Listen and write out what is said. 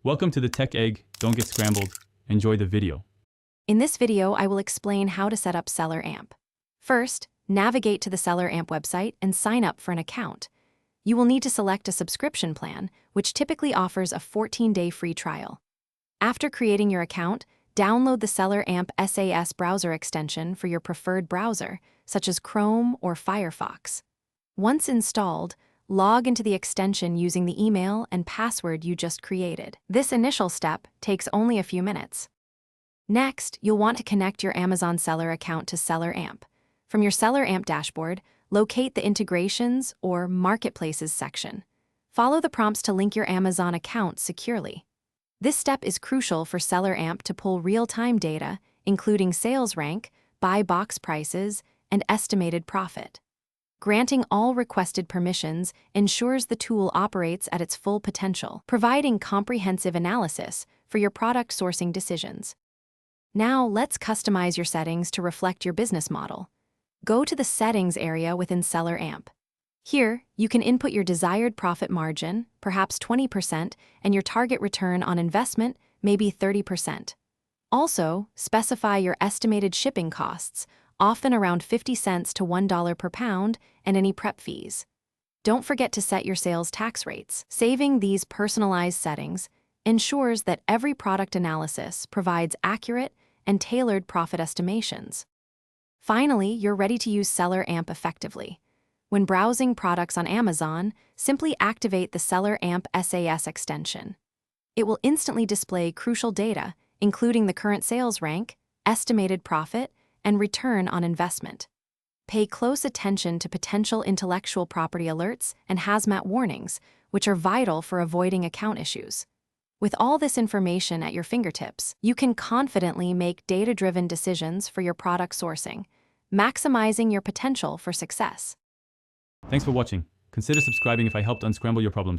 Welcome to the Tech Egg. Don't get scrambled. Enjoy the video. In this video, I will explain how to set up Selleramp. First, navigate to the Selleramp website and sign up for an account. You will need to select a subscription plan, which typically offers a 14-day free trial. After creating your account, download the Selleramp SAS browser extension for your preferred browser, such as Chrome or Firefox. Once installed, log into the extension using the email and password you just created. This initial step takes only a few minutes. Next, you'll want to connect your Amazon seller account to Selleramp. From your Selleramp dashboard, locate the Integrations or Marketplaces section. Follow the prompts to link your Amazon account securely. This step is crucial for Selleramp to pull real-time data, including sales rank, buy box prices, and estimated profit. Granting all requested permissions ensures the tool operates at its full potential, providing comprehensive analysis for your product sourcing decisions. Now, let's customize your settings to reflect your business model. Go to the Settings area within Selleramp. Here, you can input your desired profit margin, perhaps 20%, and your target return on investment, maybe 30%. Also, specify your estimated shipping costs, often around 50 cents to $1 per pound, and any prep fees. Don't forget to set your sales tax rates. Saving these personalized settings ensures that every product analysis provides accurate and tailored profit estimations. Finally, you're ready to use Selleramp effectively. When browsing products on Amazon, simply activate the Selleramp SAS extension. It will instantly display crucial data, including the current sales rank, estimated profit, and return on investment. Pay close attention to potential intellectual property alerts and hazmat warnings, which are vital for avoiding account issues. With all this information at your fingertips, you can confidently make data-driven decisions for your product sourcing, maximizing your potential for success. Thanks for watching. Consider subscribing if I helped unscramble your problems.